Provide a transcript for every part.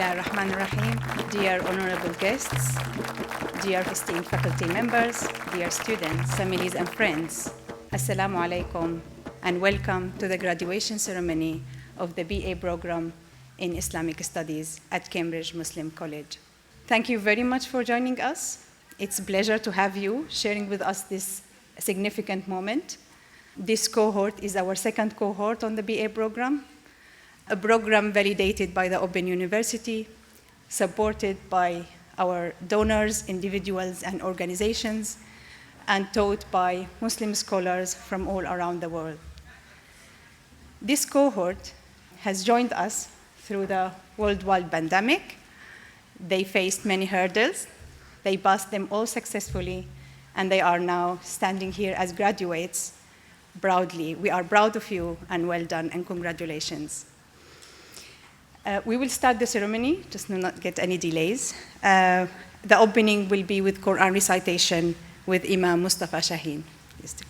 Bismillah ar-Rahman ar-Rahim. Dear honorable guests, dear esteemed faculty members, dear students, families and friends, Assalamu alaikum and welcome to the graduation ceremony of the BA program in Islamic Studies at Cambridge Muslim College. Thank you very much for joining us. It's a pleasure to have you sharing with us this significant moment. This cohort is our second cohort on the BA program, a program validated by the Open University, supported by our donors, individuals, and organizations, and taught by Muslim scholars from all around the world. This cohort has joined us through the worldwide pandemic. They faced many hurdles. They passed them all successfully, and they are now standing here as graduates proudly. We are proud of you, and well done, and congratulations. We will start the ceremony, just to not get any delays. The opening will be with Qur'an recitation with Imam Mustafa Sahin. Please take.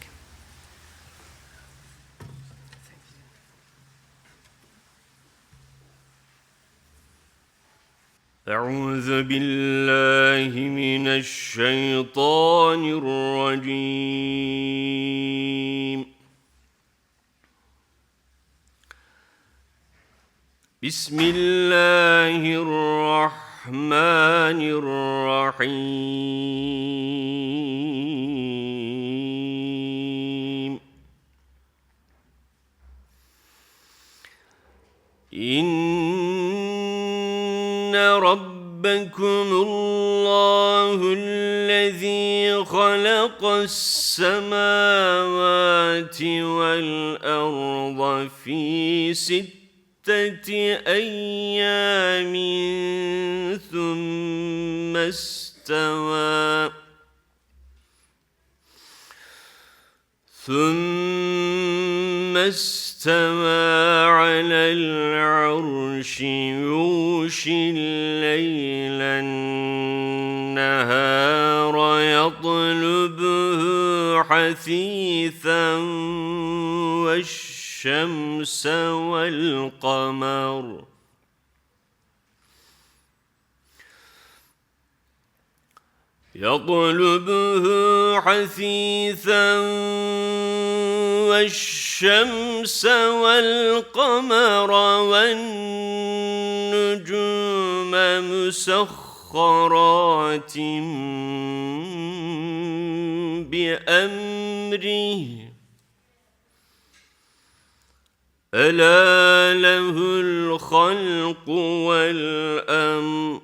أعوذ بالله من الشيطان الرجيم. بسم الله الرحمن الرحيم. إن ربكم الله الذي خلق السماوات والأرض في ستة أيام ثم استوى على العرش يغشي الليل النهار يطلبه حثيثا والشمس والقمر يطلبه حثيثا والشمس والقمر والنجوم مسخرات بأمره ألا له الخلق والأمر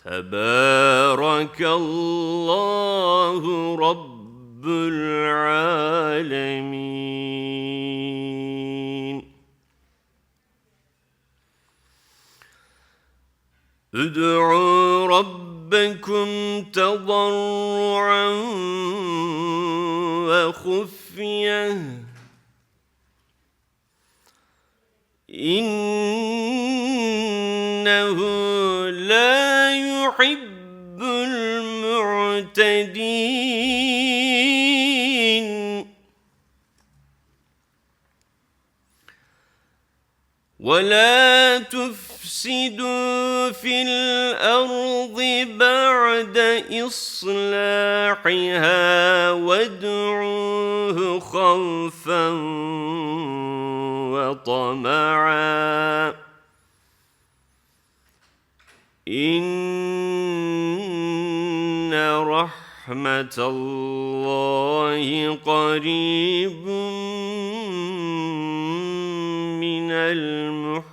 تبارك الله رب العالمين. ادعوا ربكم تضرعا وخفية إنه لا يحب المعتدين ولا تفسدوا في الأرض بعد إصلاحها وادعوه خوفا وطمعا إن رحمة الله قريب من المحسنين.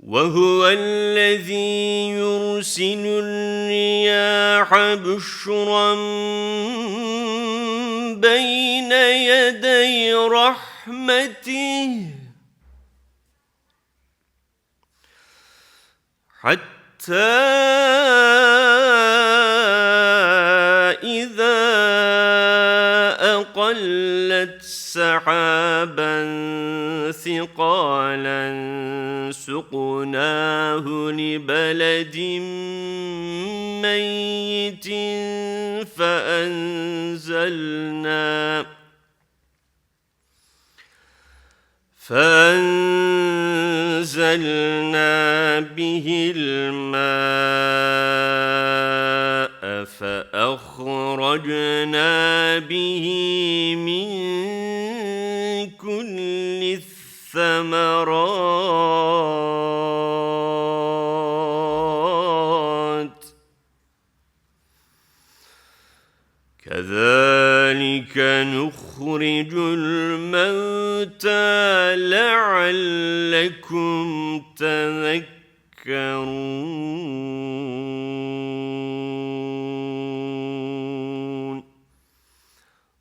وهو الذي يرسل الرياح بشرا بين يدي رحمته حتى إذا أقلت سكنت سحابا ثقالا سقناه لبلد ميت فأنزلنا به الماء فأخرجنا به من كل الثمرات كذلك نخرج الموتى لعلكم تذكرون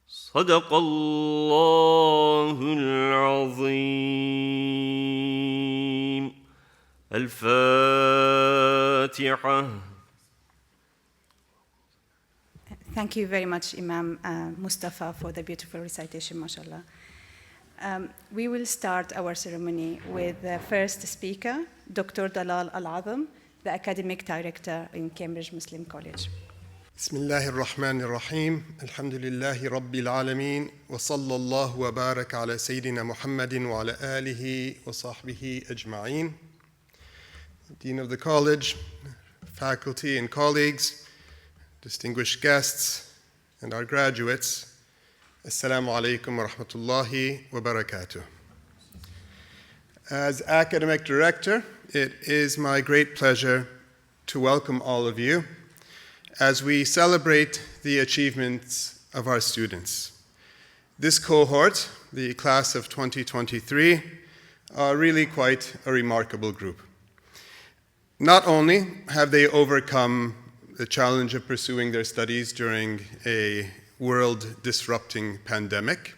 صدق الله العظيم الفاتحة. Thank you very much, Imam Mustafa, for the beautiful recitation, mashallah. We will start our ceremony with the first speaker, Dr. Talal al-Azem, the academic director in Cambridge Muslim College. بسم الله الرحمن الرحيم الحمد لله رب العالمين وصلى الله وبارك على سيدنا محمد وعلى آله وصحبه أجمعين. Dean of the College, faculty and colleagues, distinguished guests, and our graduates, Assalamu alaikum wa rahmatullahi wa barakatuh. As academic director, it is my great pleasure to welcome all of you as we celebrate the achievements of our students. This cohort, the class of 2023, are really quite a remarkable group. Not only have they overcome the challenge of pursuing their studies during a world-disrupting pandemic,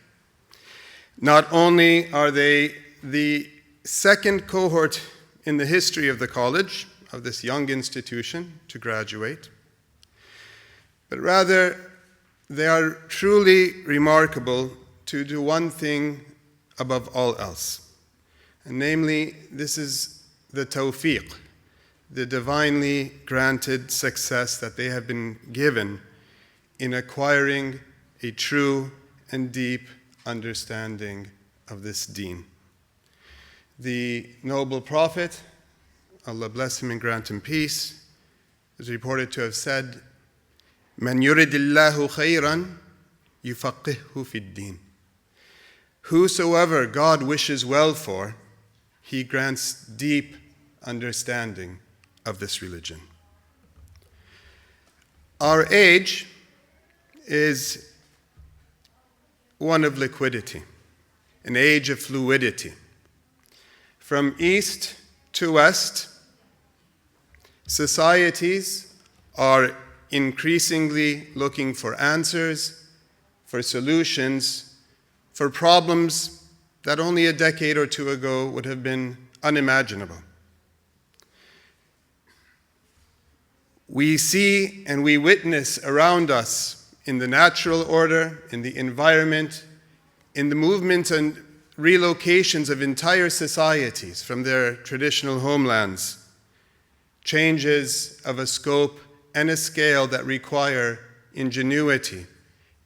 not only are they the second cohort in the history of the college, of this young institution, to graduate, but rather they are truly remarkable to do one thing above all else, and namely, this is the tawfiq, the divinely granted success that they have been given in acquiring a true and deep understanding of this deen. The noble prophet, Allah bless him and grant him peace, is reported to have said, "Man yuridillahu khayran yufaqqihhu fid din." Whosoever God wishes well for, He grants deep understanding of this religion. Our age is one of liquidity, an age of fluidity. From east to west, societies are increasingly looking for answers, for solutions, for problems that only a decade or two ago would have been unimaginable. We see and we witness around us in the natural order, in the environment, in the movements and relocations of entire societies from their traditional homelands, changes of a scope and a scale that require ingenuity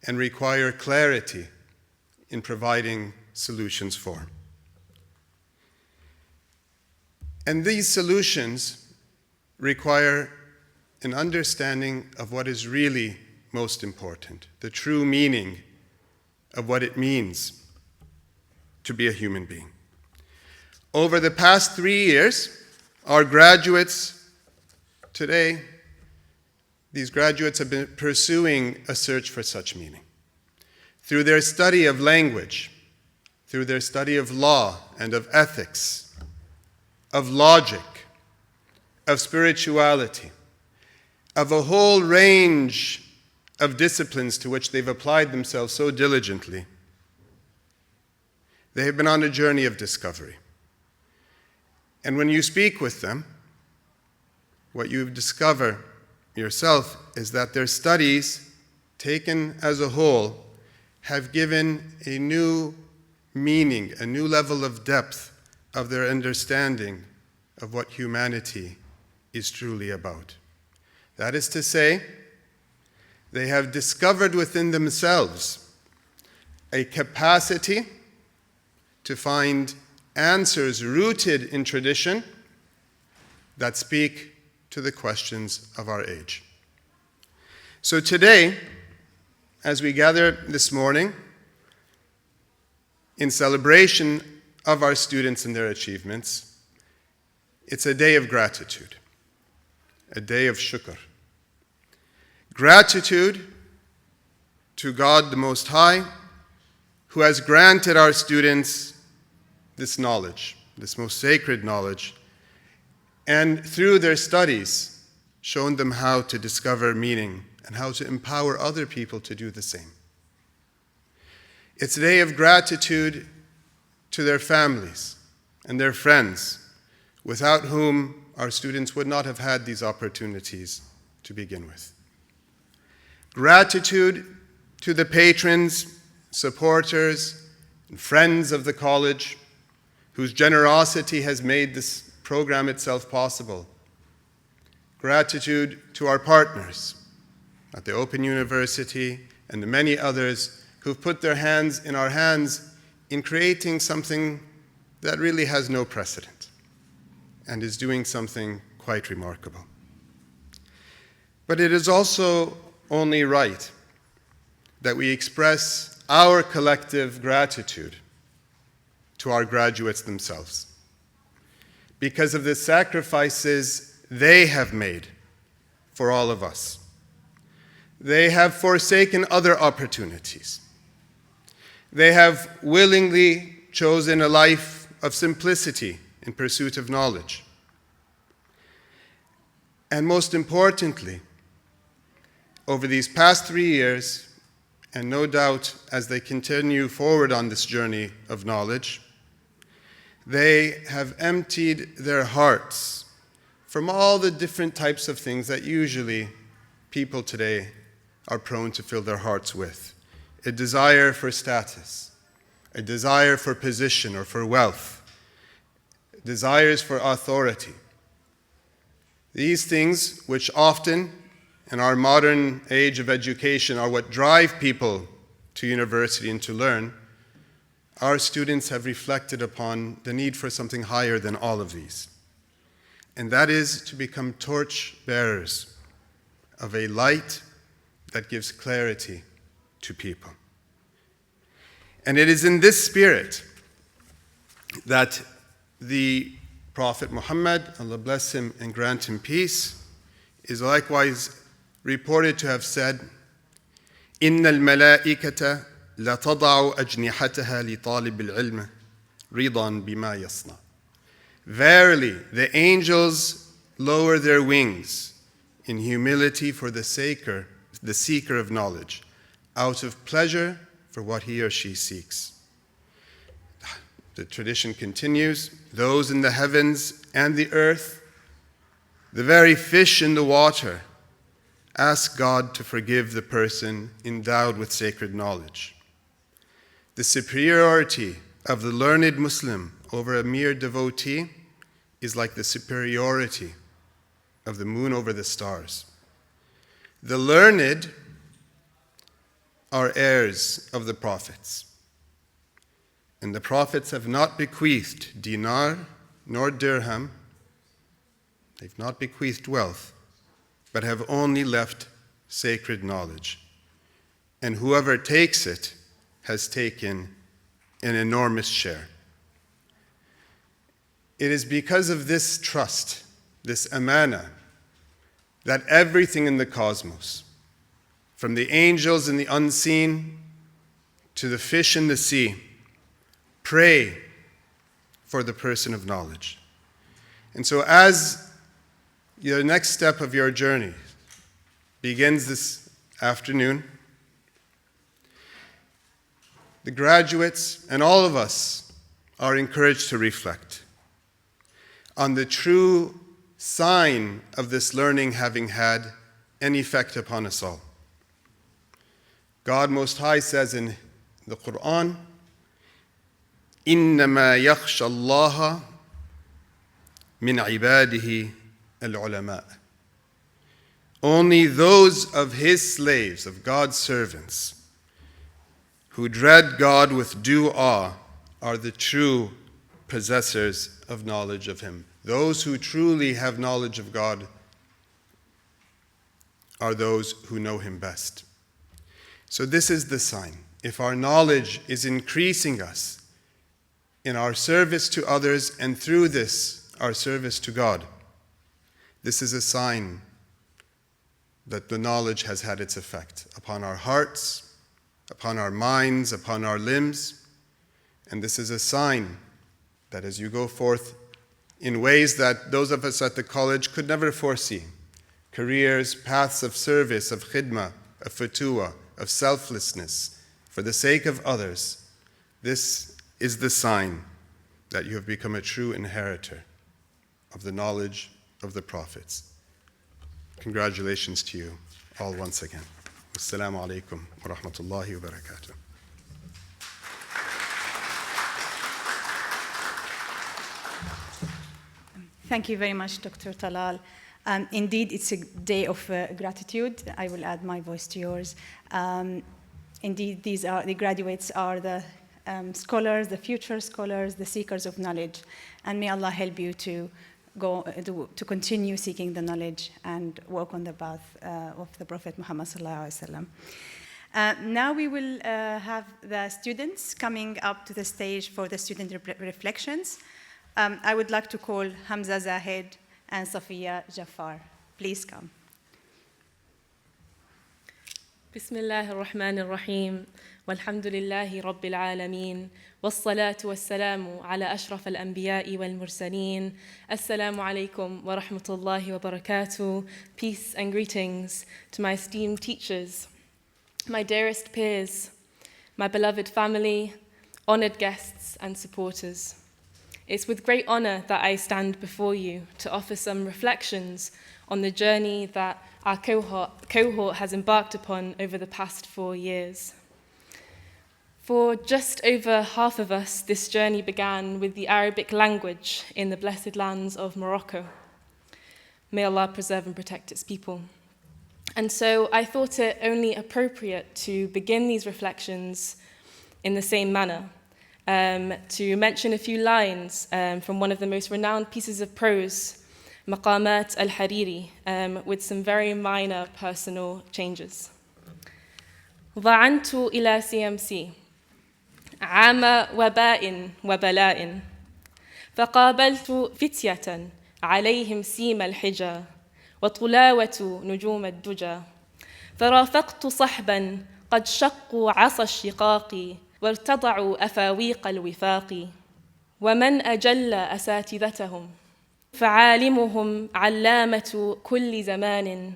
and require clarity in providing solutions for. And these solutions require an understanding of what is really most important, the true meaning of what it means to be a human being. Over the past 3 years, our graduates today, these graduates have been pursuing a search for such meaning. Through their study of language, through their study of law and of ethics, of logic, of spirituality, of a whole range of disciplines to which they've applied themselves so diligently, they have been on a journey of discovery. And when you speak with them, what you discover yourself is that their studies, taken as a whole, have given a new meaning, a new level of depth of their understanding of what humanity is truly about. That is to say, they have discovered within themselves a capacity to find answers rooted in tradition that speak to the questions of our age. So today, as we gather this morning in celebration of our students and their achievements, it's a day of gratitude, a day of shukr. Gratitude to God the Most High, who has granted our students this knowledge, this most sacred knowledge, and through their studies, shown them how to discover meaning and how to empower other people to do the same. It's a day of gratitude to their families and their friends, without whom our students would not have had these opportunities to begin with. Gratitude to the patrons, supporters, and friends of the college, whose generosity has made this program itself possible. Gratitude to our partners at the Open University and the many others who've put their hands in our hands in creating something that really has no precedent and is doing something quite remarkable. But it is also only right that we express our collective gratitude to our graduates themselves because of the sacrifices they have made for all of us. They have forsaken other opportunities. They have willingly chosen a life of simplicity in pursuit of knowledge. And most importantly, over these past 3 years, and no doubt as they continue forward on this journey of knowledge, they have emptied their hearts from all the different types of things that usually people today are prone to fill their hearts with. A desire for status, a desire for position or for wealth, desires for authority. These things, which often in our modern age of education are what drive people to university and to learn, our students have reflected upon the need for something higher than all of these. And that is to become torch bearers of a light that gives clarity to people. And it is in this spirit that the Prophet Muhammad, Allah bless him and grant him peace, is likewise reported to have said, إِنَّ الْمَلَائِكَةَ لَتَضَعُ أَجْنِحَتَهَا لِطَالِبِ الْعِلْمِ رِضًا بِمَا يَصْنَعُ. Verily, the angels lower their wings in humility for the seeker of knowledge, out of pleasure for what he or she seeks. The tradition continues, those in the heavens and the earth, the very fish in the water, ask God to forgive the person endowed with sacred knowledge. The superiority of the learned Muslim over a mere devotee is like the superiority of the moon over the stars. The learned are heirs of the prophets, and the prophets have not bequeathed dinar nor dirham, they've not bequeathed wealth, but have only left sacred knowledge. And whoever takes it has taken an enormous share. It is because of this trust, this amana, that everything in the cosmos, from the angels in the unseen to the fish in the sea, pray for the person of knowledge. And so as the next step of your journey begins this afternoon, the graduates and all of us are encouraged to reflect on the true sign of this learning having had an effect upon us all. God Most High says in the Qur'an, إِنَّمَا يَخْشَى اللَّهَ مِنْ عِبَادِهِ الْعُلَمَاء. Only those of His slaves, of God's servants, who dread God with due awe are the true possessors of knowledge of Him. Those who truly have knowledge of God are those who know Him best. So this is the sign. If our knowledge is increasing us in our service to others and through this, our service to God, this is a sign that the knowledge has had its effect upon our hearts, upon our minds, upon our limbs. And this is a sign that as you go forth in ways that those of us at the college could never foresee, careers, paths of service, of khidmah, of futuwah, of selflessness, for the sake of others, this is the sign that you have become a true inheritor of the knowledge of the prophets. Congratulations to you all once again. Assalamu alaikum wa rahmatullahi wa barakatuh. Thank you very much, Dr. Talal. Indeed, it's a day of gratitude. I will add my voice to yours. Indeed, the graduates are the scholars, the future scholars, the seekers of knowledge. And may Allah help you to continue seeking the knowledge and walk on the path of the Prophet Muhammad sallallahu alaihi wasallam. Now we will have the students coming up to the stage for the student reflections. I would like to call Hamzah, Zahid, and Saffiya Gaffar. Please come. بسم الله الرحمن الرحيم والحمد لله رب العالمين والصلاة والسلام على أشرف الأنبياء والمرسلين السلام عليكم ورحمة الله وبركاته. Peace and greetings to my esteemed teachers, my dearest peers, my beloved family, honored guests and supporters. It's with great honor that I stand before you to offer some reflections on the journey that our cohort has embarked upon over the past 4 years. For just over half of us, this journey began with the Arabic language in the blessed lands of Morocco. May Allah preserve and protect its people. And so I thought it only appropriate to begin these reflections in the same manner, to mention a few lines from one of the most renowned pieces of prose, Maqamat al-Hariri, with some very minor personal changes. ظعنت إلى CMC عام وباء وبلاء فقابلت فتية عليهم سيم الحجى وطلاوة نجوم الدجى فرافقت صحبا قد شقوا عصا الشقاق وارتضعوا أفاويق الوفاق ومن أجل أساتذتهم فعالمهم علامة كل زمان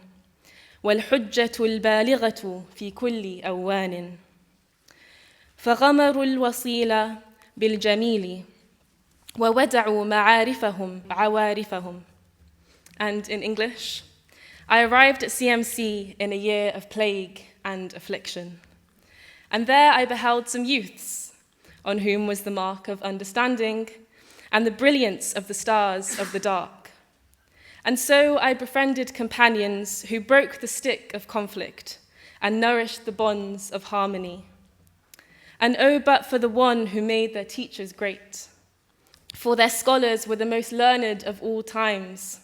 والحجة البالغة في كل أوان فغمروا الوصيل بالجميل وودعوا معارفهم عوارفهم. And in English, I arrived at CMC in a year of plague and affliction. And there I beheld some youths on whom was the mark of understanding and the brilliance of the stars of the dark. And so I befriended companions who broke the stick of conflict and nourished the bonds of harmony. And oh, but for the one who made their teachers great, for their scholars were the most learned of all times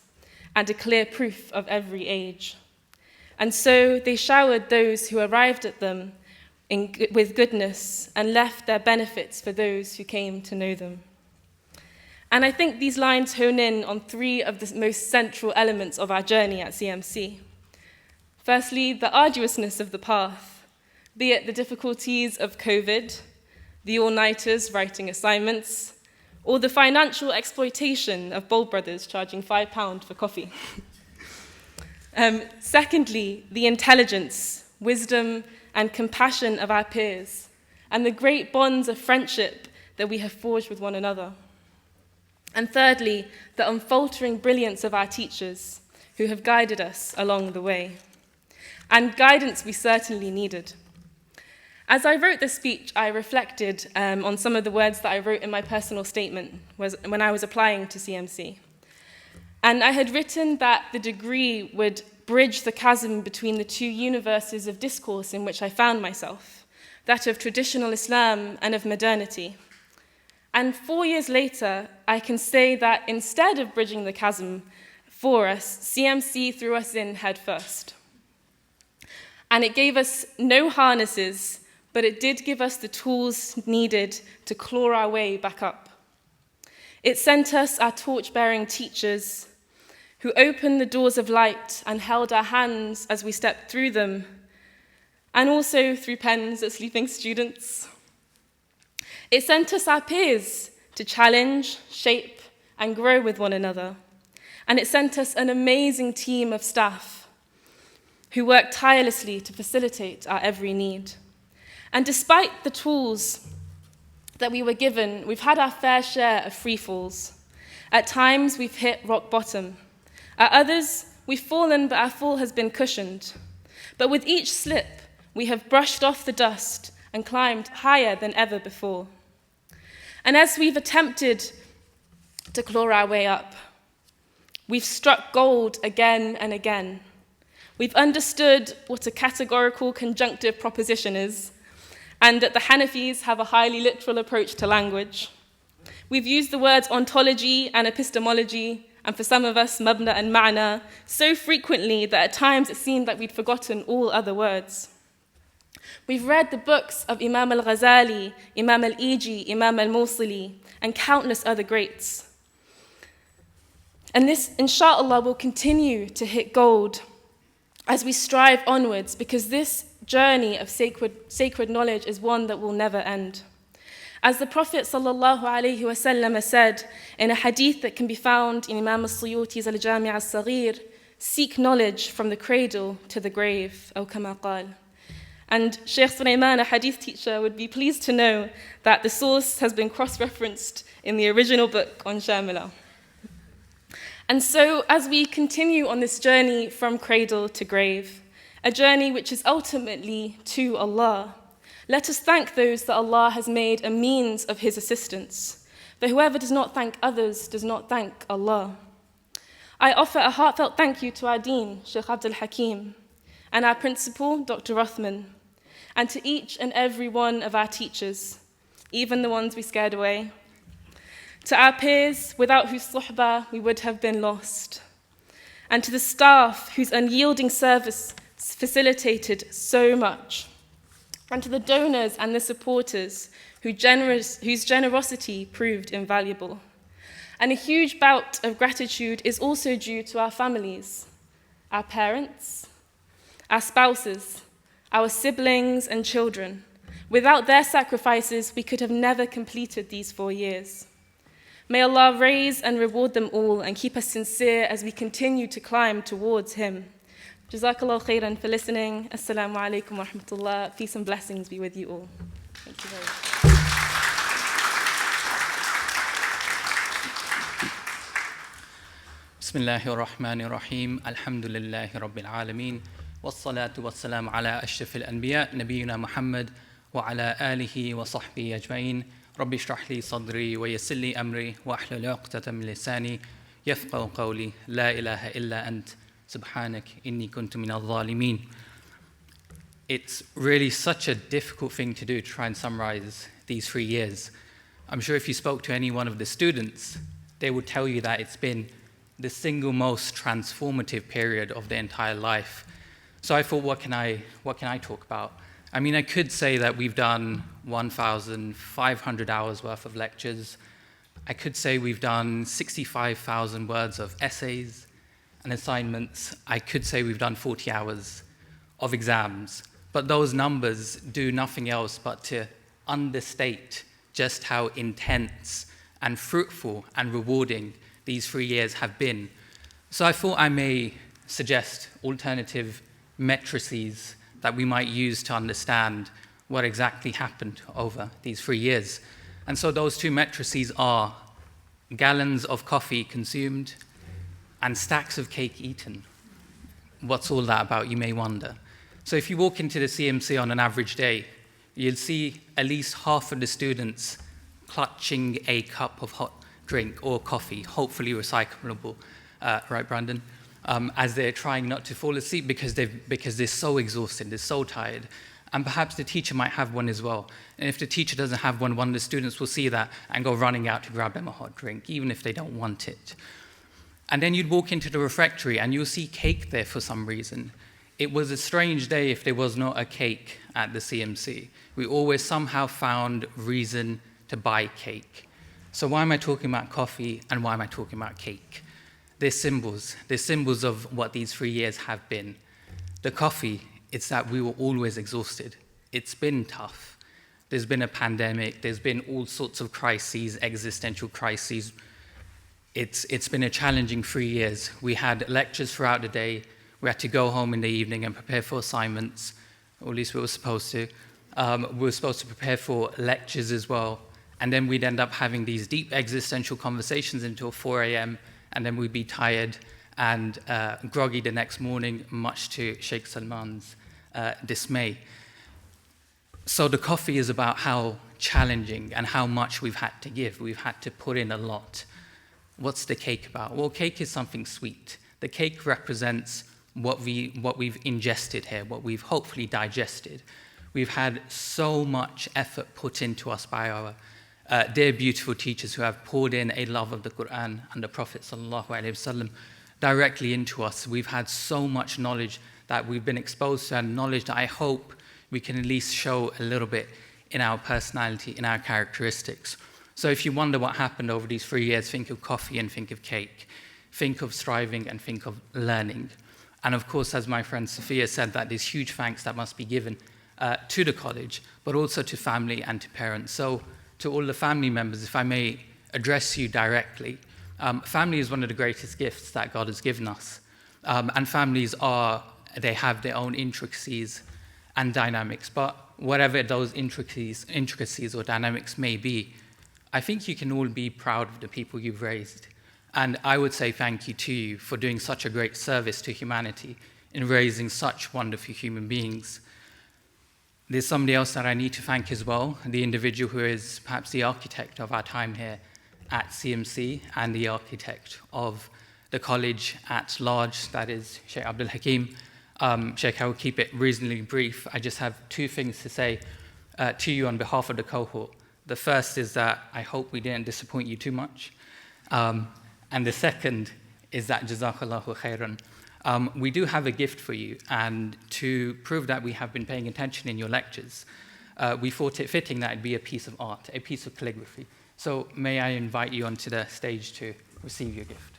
and a clear proof of every age. And so they showered those who arrived at them with goodness and left their benefits for those who came to know them. And I think these lines hone in on 3 of the most central elements of our journey at CMC. Firstly, the arduousness of the path, be it the difficulties of COVID, the all-nighters writing assignments, or the financial exploitation of Bold Brothers charging £5 for coffee. Secondly, the intelligence, wisdom, and compassion of our peers, and the great bonds of friendship that we have forged with one another. And thirdly, the unfaltering brilliance of our teachers who have guided us along the way. And guidance we certainly needed. As I wrote this speech, I reflected on some of the words that I wrote in my personal statement when I was applying to CMC. And I had written that the degree would bridge the chasm between the two universes of discourse in which I found myself, that of traditional Islam and of modernity. And 4 years later, I can say that instead of bridging the chasm for us, CMC threw us in head first. And it gave us no harnesses, but it did give us the tools needed to claw our way back up. It sent us our torch-bearing teachers who opened the doors of light and held our hands as we stepped through them, and also threw pens at sleeping students. It sent us our peers to challenge, shape, and grow with one another. And it sent us an amazing team of staff who worked tirelessly to facilitate our every need. And despite the tools that we were given, we've had our fair share of free falls. At times, we've hit rock bottom. At others, we've fallen, but our fall has been cushioned. But with each slip, we have brushed off the dust and climbed higher than ever before. And as we've attempted to claw our way up, we've struck gold again and again. We've understood what a categorical conjunctive proposition is, and that the Hanafis have a highly literal approach to language. We've used the words ontology and epistemology, and for some of us, mabna and ma'na, so frequently that at times it seemed like we'd forgotten all other words. We've read the books of Imam al-Ghazali, Imam al-Iji, Imam al-Mawsili, and countless other greats. And this, inshallah, will continue to hit gold as we strive onwards, because this journey of sacred knowledge is one that will never end. As the Prophet ﷺ said in a hadith that can be found in Imam al-Suyuti's al-Jami' al-Saghir, seek knowledge from the cradle to the grave, أو كما قال. And Shaykh Sulaiman, a hadith teacher, would be pleased to know that the source has been cross-referenced in the original book on Shamila. And so, as we continue on this journey from cradle to grave, a journey which is ultimately to Allah, let us thank those that Allah has made a means of His assistance. For whoever does not thank others does not thank Allah. I offer a heartfelt thank you to our Dean, Shaykh Abdal Hakim, and our principal, Dr. Rothman, and to each and every one of our teachers, even the ones we scared away, to our peers, without whose suhbah we would have been lost, and to the staff whose unyielding service facilitated so much, and to the donors and the supporters whose generosity proved invaluable. And a huge bout of gratitude is also due to our families, our parents, our spouses, our siblings and children. Without their sacrifices, we could have never completed these 4 years. May Allah raise and reward them all and keep us sincere as we continue to climb towards Him. Jazakallah khairan for listening. Assalamu alaikum wa rahmatullah. Peace and blessings be with you all. Thank you very much. Bismillahir Rahmanir Rahim. Alhamdulillahi Rabbil Alameen. Wassalatu wassalamu ala ashrafil anbiya, Nabiyyuna Muhammad wa ala alihi wa sahbihi ajma'in. Rabbi shrah li sadri wa yassir li amri wa ahlul 'uqdatam min lisani yafqahu qawli. La ilaha illa ant. Subhanak inni kuntu minadh dhalimin. It's really such a difficult thing to do to try and summarize these 3 years. I'm sure if you spoke to any one of the students, they would tell you that it's been the single most transformative period of their entire life. So I thought, what can I talk about? I mean, I could say that we've done 1,500 hours worth of lectures. I could say we've done 65,000 words of essays and assignments. I could say we've done 40 hours of exams. But those numbers do nothing else but to understate just how intense and fruitful and rewarding these 3 years have been. So I thought I may suggest alternative matrices that we might use to understand what exactly happened over these 3 years. And so those two matrices are gallons of coffee consumed and stacks of cake eaten. What's all that about, you may wonder. So if you walk into the CMC on an average day, you'll see at least half of the students clutching a cup of hot drink or coffee, hopefully recyclable, right, Brandon? As they're trying not to fall asleep because they're so exhausted, they're so tired. And perhaps the teacher might have one as well. And if the teacher doesn't have one of the students will see that and go running out to grab them a hot drink, even if they don't want it. And then you'd walk into the refectory and you'll see cake there for some reason. It was a strange day if there was not a cake at the CMC. We always somehow found reason to buy cake. So why am I talking about coffee and why am I talking about cake? They're symbols of what these 3 years have been. The coffee, it's that we were always exhausted. It's been tough. There's been a pandemic, there's been all sorts of crises, existential crises. It's been a challenging 3 years. We had lectures throughout the day, we had to go home in the evening and prepare for assignments, or at least we were supposed to. We were supposed to prepare for lectures as well. And then we'd end up having these deep existential conversations until 4 a.m., and then we'd be tired and groggy the next morning, much to Sheikh Salman's dismay. So the coffee is about how challenging and how much we've had to give. We've had to put in a lot. What's the cake about? Well, cake is something sweet. The cake represents what we've ingested here, what we've hopefully digested. We've had so much effort put into us by our dear beautiful teachers who have poured in a love of the Qur'an and the Prophet ﷺ directly into us. We've had so much knowledge that we've been exposed to, and knowledge that I hope we can at least show a little bit in our personality, in our characteristics. So if you wonder what happened over these 3 years, think of coffee and think of cake. Think of striving and think of learning. And of course, as my friend Saffiya said, that there's huge thanks that must be given to the college, but also to family and to parents. So to all the family members, if I may address you directly, family is one of the greatest gifts that God has given us. And families they have their own intricacies and dynamics, but whatever those intricacies or dynamics may be, I think you can all be proud of the people you've raised. And I would say thank you to you for doing such a great service to humanity in raising such wonderful human beings. There's somebody else that I need to thank as well, the individual who is perhaps the architect of our time here at CMC and the architect of the college at large, that is Shaykh Abdal Hakim. Shaykh, I will keep it reasonably brief. I just have two things to say to you on behalf of the cohort. The first is that I hope we didn't disappoint you too much. And the second is that Jazakallahu khairan. We do have a gift for you, and to prove that we have been paying attention in your lectures, we thought it fitting that it'd be a piece of art, a piece of calligraphy. So may I invite you onto the stage to receive your gift.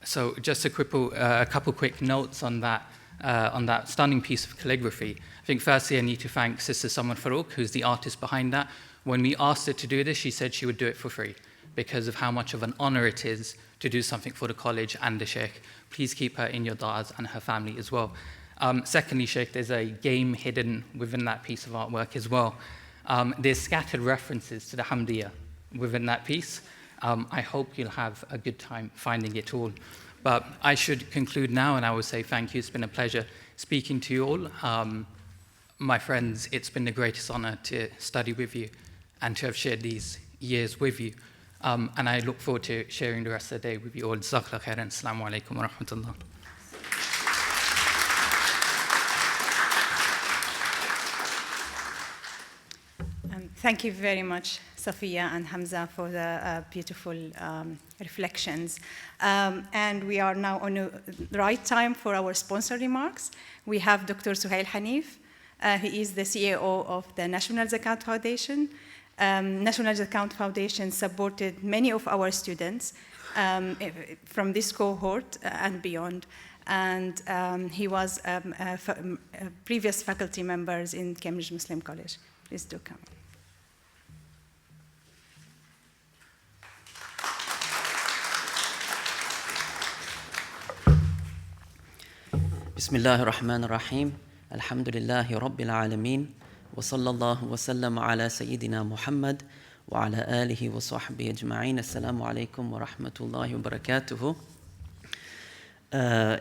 So just a couple quick notes on that stunning piece of calligraphy. I think firstly I need to thank Sister Samar Farouk, who's the artist behind that. When we asked her to do this, she said she would do it for free because of how much of an honor it is to do something for the college and the Shaykh. Please keep her in your du'as and her family as well. Secondly, Shaykh, there's a game hidden within that piece of artwork as well. There's scattered references to the Hamdiyah within that piece. I hope you'll have a good time finding it all. But I should conclude now, and I will say thank you. It's been a pleasure speaking to you all. My friends, it's been the greatest honor to study with you and to have shared these years with you. And I look forward to sharing the rest of the day with you all. Jazakallah khairan. Assalamu alaikum wa rahmatullah. Thank you very much, Saffiya and Hamzah, for the beautiful reflections. And we are now on the right time for our sponsor remarks. We have Dr. Sohail Hanif. He is the CEO of the National Zakat Foundation. National Zakat Foundation supported many of our students from this cohort and beyond. And he was a previous faculty members in Cambridge Muslim College. Please do come. بسم الله الرحمن الرحيم الحمد لله رب العالمين وصلى الله وسلم على سيدنا محمد وعلى آله وصحبه أجمعين. السلام عليكم ورحمة الله وبركاته.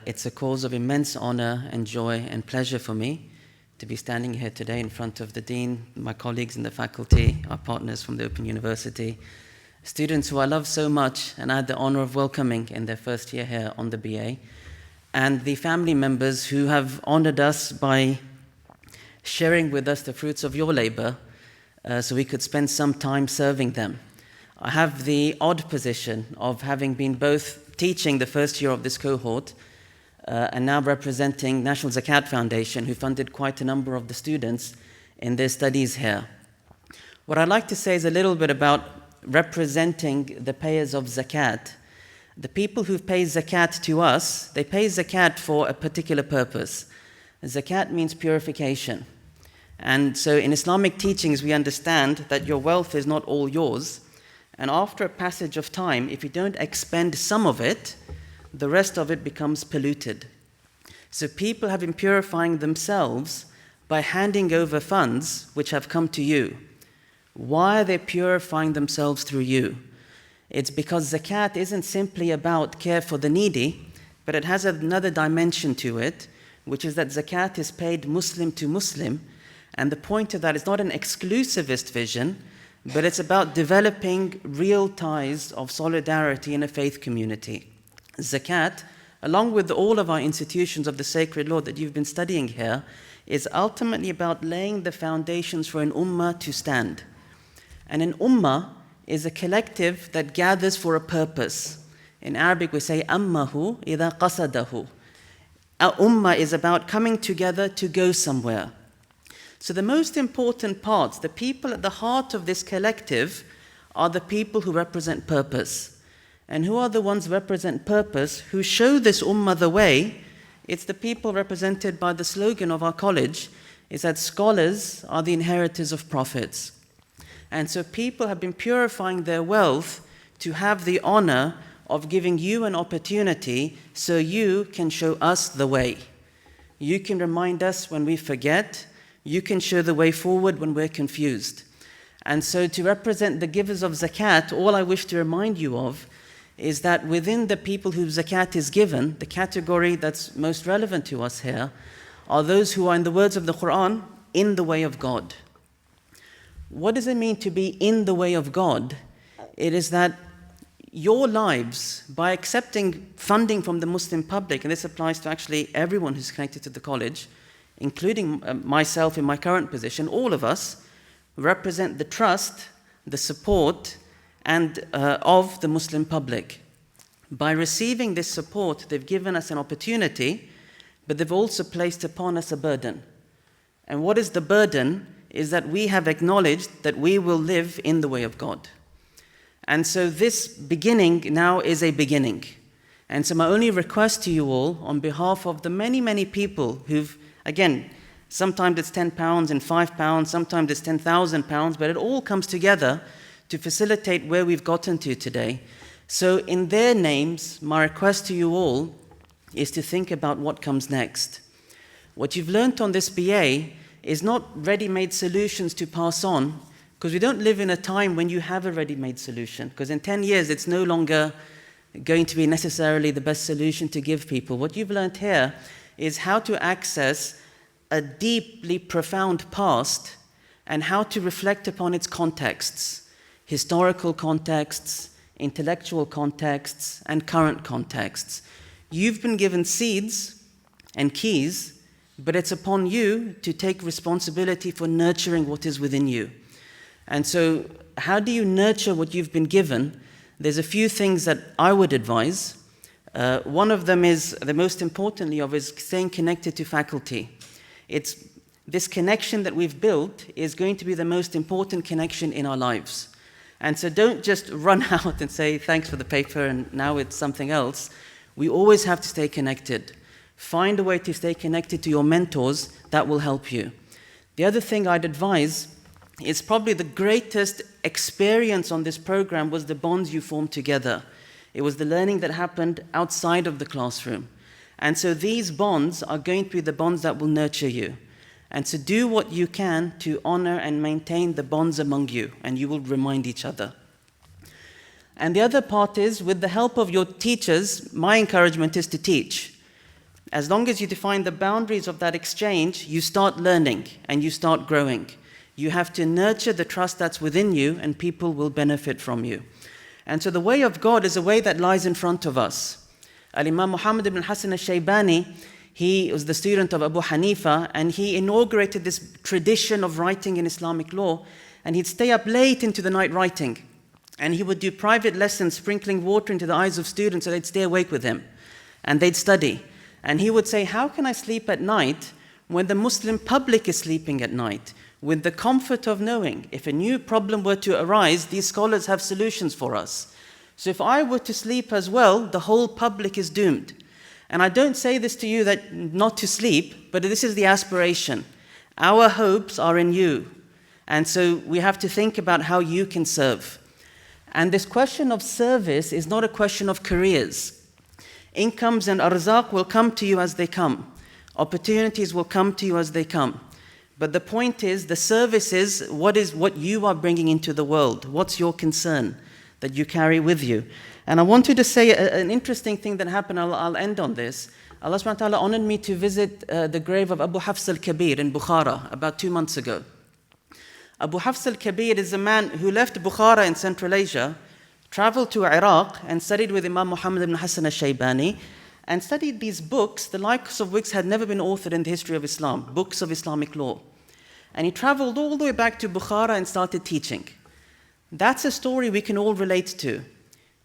It's a cause of immense honor and joy and pleasure for me to be standing here today in front of the Dean, my colleagues in the faculty, our partners from the Open University, students who I love so much and I had the honor of welcoming in their first year here on the BA, and the family members who have honored us by sharing with us the fruits of your labor so we could spend some time serving them. I have the odd position of having been both teaching the first year of this cohort and now representing National Zakat Foundation, who funded quite a number of the students in their studies here. What I'd like to say is a little bit about representing the payers of zakat. The people who pay zakat to us, they pay zakat for a particular purpose. Zakat means purification. And so in Islamic teachings, we understand that your wealth is not all yours. And after a passage of time, if you don't expend some of it, the rest of it becomes polluted. So people have been purifying themselves by handing over funds which have come to you. Why are they purifying themselves through you? It's because zakat isn't simply about care for the needy, but it has another dimension to it, which is that zakat is paid Muslim to Muslim. And the point of that is not an exclusivist vision, but it's about developing real ties of solidarity in a faith community. Zakat, along with all of our institutions of the sacred law that you've been studying here, is ultimately about laying the foundations for an ummah to stand. And an ummah is a collective that gathers for a purpose. In Arabic we say, ammahu idha qasadahu. Our ummah is about coming together to go somewhere. So the most important parts, the people at the heart of this collective, are the people who represent purpose. And who are the ones who represent purpose, who show this ummah the way? It's the people represented by the slogan of our college, is that scholars are the inheritors of prophets. And so people have been purifying their wealth to have the honor of giving you an opportunity so you can show us the way. You can remind us when we forget. You can show the way forward when we're confused. And so to represent the givers of zakat, all I wish to remind you of is that within the people whose zakat is given, the category that's most relevant to us here are those who are, in the words of the Qur'an, in the way of God. What does it mean to be in the way of God? It is that your lives, by accepting funding from the Muslim public, and this applies to actually everyone who's connected to the college, including myself in my current position, all of us represent the trust, the support, and of the Muslim public. By receiving this support, they've given us an opportunity, but they've also placed upon us a burden. And what is the burden? Is that we have acknowledged that we will live in the way of God. And so this beginning now is a beginning. And so my only request to you all, on behalf of the many, many people who've, again, sometimes it's £10 and £5, sometimes it's £10,000, but it all comes together to facilitate where we've gotten to today. So in their names, my request to you all is to think about what comes next. What you've learned on this BA is not ready-made solutions to pass on, because we don't live in a time when you have a ready-made solution, because in 10 years it's no longer going to be necessarily the best solution to give people. What you've learned here is how to access a deeply profound past and how to reflect upon its contexts, historical contexts, intellectual contexts, and current contexts. You've been given seeds and keys, but it's upon you to take responsibility for nurturing what is within you. And so how do you nurture what you've been given? There's a few things that I would advise. One of them is, the most importantly of, is staying connected to faculty. It's this connection that we've built is going to be the most important connection in our lives. And so don't just run out and say, thanks for the paper, and now it's something else. We always have to stay connected. Find a way to stay connected to your mentors that will help you. The other thing I'd advise is probably the greatest experience on this program was the bonds you formed together. It was the learning that happened outside of the classroom. And so these bonds are going to be the bonds that will nurture you. And to do what you can to honor and maintain the bonds among you, and you will remind each other. And the other part is, with the help of your teachers, my encouragement is to teach. As long as you define the boundaries of that exchange, you start learning and you start growing. You have to nurture the trust that's within you, and people will benefit from you. And so the way of God is a way that lies in front of us. Al-Imam Muhammad ibn Hassan al-Shaybani, he was the student of Abu Hanifa, and he inaugurated this tradition of writing in Islamic law, and he'd stay up late into the night writing. And he would do private lessons, sprinkling water into the eyes of students so they'd stay awake with him. And they'd study. And he would say, how can I sleep at night when the Muslim public is sleeping at night? With the comfort of knowing, if a new problem were to arise, these scholars have solutions for us. So if I were to sleep as well, the whole public is doomed. And I don't say this to you that not to sleep, but this is the aspiration. Our hopes are in you. And so we have to think about how you can serve. And this question of service is not a question of careers. Incomes and arzaq will come to you as they come. Opportunities will come to you as they come. But the point is, the service is what you are bringing into the world. What's your concern that you carry with you? And I wanted to say an interesting thing that happened. I'll end on this. Allah subhanahu wa ta'ala honored me to visit the grave of Abu Hafs al-Kabir in Bukhara about 2 months ago. Abu Hafs al-Kabir is a man who left Bukhara in Central Asia, traveled to Iraq and studied with Imam Muhammad ibn Hassan al-Shaybani, and studied these books, the likes of which had never been authored in the history of Islam, books of Islamic law. And he traveled all the way back to Bukhara and started teaching. That's a story we can all relate to.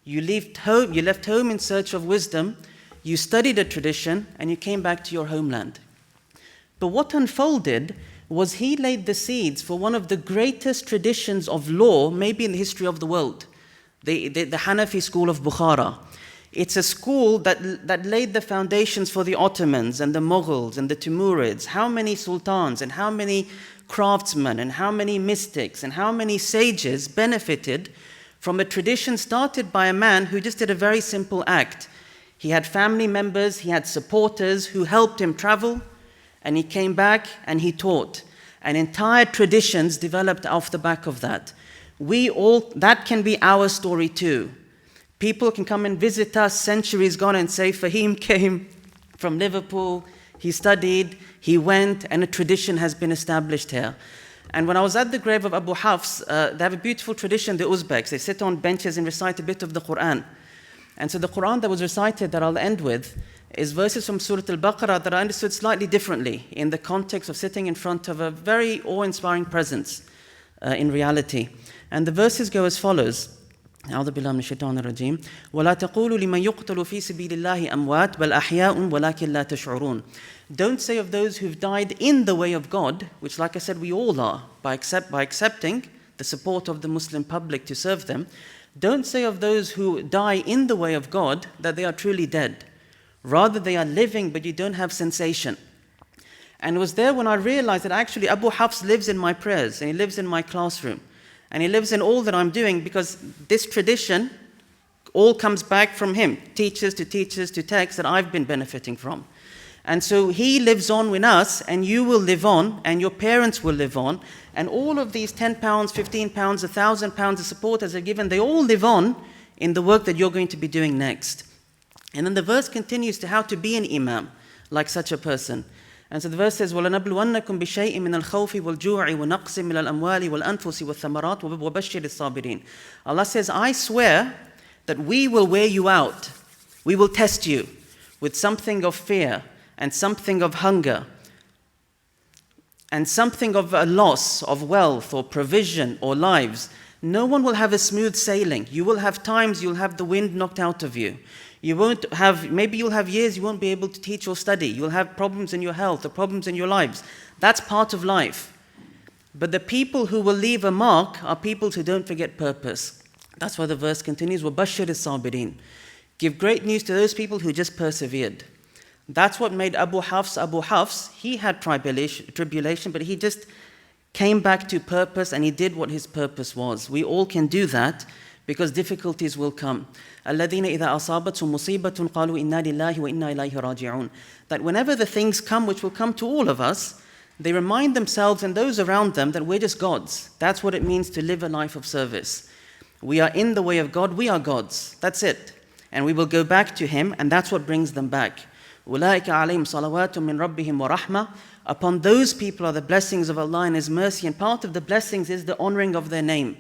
You left home in search of wisdom, you studied a tradition, and you came back to your homeland. But what unfolded was he laid the seeds for one of the greatest traditions of law, maybe in the history of the world, the Hanafi school of Bukhara. It's a school that laid the foundations for the Ottomans and the Mughals and the Timurids. How many sultans and how many craftsmen and how many mystics and how many sages benefited from a tradition started by a man who just did a very simple act. He had family members, he had supporters who helped him travel, and he came back and he taught. And entire traditions developed off the back of that. That can be our story too. People can come and visit us centuries gone and say, Fahim came from Liverpool, he studied, he went, and a tradition has been established here. And when I was at the grave of Abu Hafs, they have a beautiful tradition, the Uzbeks. They sit on benches and recite a bit of the Qur'an. And so the Qur'an that was recited, that I'll end with, is verses from Surah Al-Baqarah that I understood slightly differently in the context of sitting in front of a very awe-inspiring presence in reality. And the verses go as follows. أعوذ بالله من الشيطان الرجيم ولا تقولوا لمن يقتل في سبيل الله أموات بل أحياء ولكن لا تشعرون. Don't say of those who've died in the way of God, which like I said we all are, by accepting the support of the Muslim public to serve them. Don't say of those who die in the way of God that they are truly dead. Rather they are living, but you don't have sensation. And it was there when I realized that actually Abu Hafs lives in my prayers and he lives in my classroom. And he lives in all that I'm doing, because this tradition all comes back from him, teachers to texts that I've been benefiting from. And so he lives on with us, and you will live on, and your parents will live on, and all of these £10, £15, £1,000 of supporters are given, they all live on in the work that you're going to be doing next. And then the verse continues to how to be an imam, like such a person. And so the verse says, وَلَنَبْلُوَنَّكُمْ بِشَيْءٍ مِّنَ الْخَوْفِ وَالْجُوعِ وَنَقْصٍ مِّنَ الْأَمْوَالِ وَالْأَنفُسِ وَالثَّمَرَاتِ وَبَشِّرِ الصَّابِرِينَ. Allah says, I swear that we will wear you out. We will test you with something of fear and something of hunger and something of a loss of wealth or provision or lives. No one will have a smooth sailing. You will have times you'll have the wind knocked out of you. You won't have, maybe you'll have years you won't be able to teach or study. You'll have problems in your health or problems in your lives. That's part of life. But the people who will leave a mark are people who don't forget purpose. That's why the verse continues, وَبَشِّرِ الصَّابِرِينَ. Give great news to those people who just persevered. That's what made Abu Hafs. He had tribulation, but he just came back to purpose and he did what his purpose was. We all can do that, because difficulties will come. الَّذِينَ إِذَا أَصَابَتْهُمْ مُصِيبَةٌ قَالُوا إِنَّا لِلَّهِ وَإِنَّا إِلَيْهِ رَاجِعُونَ. That whenever the things come, which will come to all of us, they remind themselves and those around them that we're just gods. That's what it means to live a life of service. We are in the way of God, we are gods. That's it. And we will go back to Him, and that's what brings them back. أُولَٰئِكَ عَلَيْهِمْ صَلَوَاتٌ مِّن رَبِّهِمْ وَرَحْمَةٌ. Upon those people are the blessings of Allah and His mercy, and part of the blessings is the honoring of their name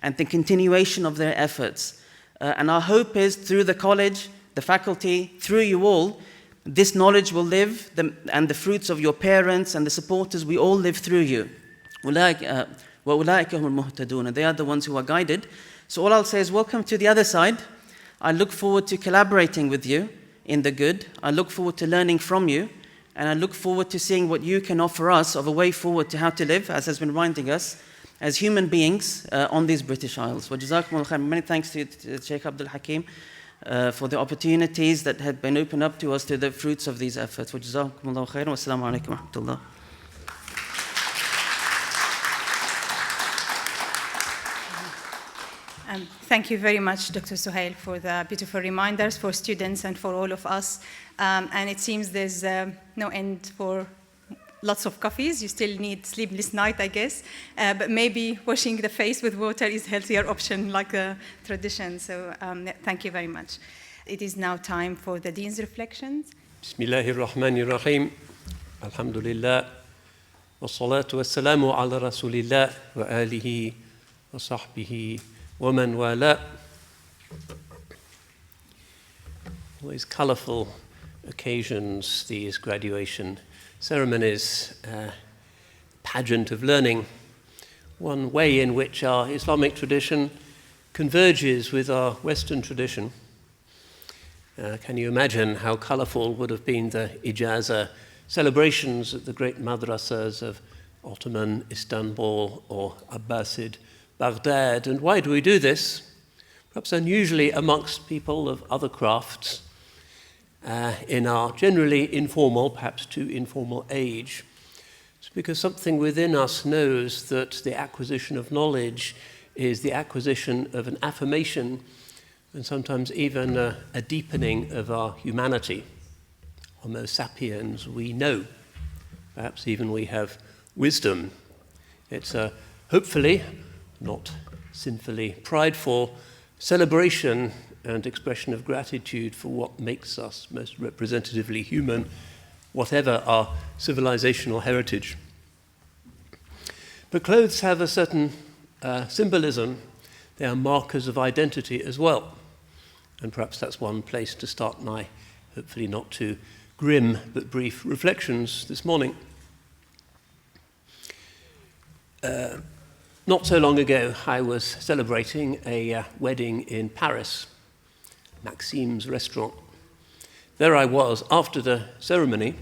and the continuation of their efforts. And our hope is through the college, the faculty, through you all, this knowledge will live, and the fruits of your parents and the supporters, we all live through you. وَأُولَٰئِكَ هُمُ الْمُهْتَدُونَ. They are the ones who are guided. So all I'll say is welcome to the other side. I look forward to collaborating with you in the good. I look forward to learning from you. And I look forward to seeing what you can offer us of a way forward to how to live, as has been reminding us, as human beings on these British Isles. وَجَزَاكُمُ اللَّهُ. Many thanks to Shaykh Abdul Hakim for the opportunities that have been opened up to us through the fruits of these efforts. وَجَزَاكُمُ اللَّهُ خَيْرًا. وَالسَّلَامُ عَلَيْكُمْ وَرَحْمَةُ اللَّهِ. Thank you very much, Dr. Sohail, for the beautiful reminders for students and for all of us. And it seems there's no end for lots of coffees. You still need sleepless night, I guess. But maybe washing the face with water is a healthier option, like a tradition. So thank you very much. It is now time for the Dean's reflections. Bismillahir Rahmanir Rahim. Alhamdulillah. Wassalatu wassalamu ala Rasulillah wa alihi wa sahbihi wa man wala. Always colourful occasions, these graduation ceremonies, pageant of learning, one way in which our Islamic tradition converges with our Western tradition. Can you imagine how colourful would have been the ijaza celebrations at the great madrasas of Ottoman Istanbul or Abbasid Baghdad? And why do we do this? Perhaps unusually amongst people of other crafts, in our generally informal, perhaps too informal age. It's because something within us knows that the acquisition of knowledge is the acquisition of an affirmation and sometimes even a deepening of our humanity. Homo sapiens, we know. Perhaps even we have wisdom. It's a hopefully, not sinfully prideful celebration and expression of gratitude for what makes us most representatively human, whatever our civilizational heritage. But clothes have a certain symbolism. They are markers of identity as well. And perhaps that's one place to start my, hopefully not too grim but brief reflections this morning. Not so long ago, I was celebrating a wedding in Paris, Maxim's restaurant. There I was, after the ceremony,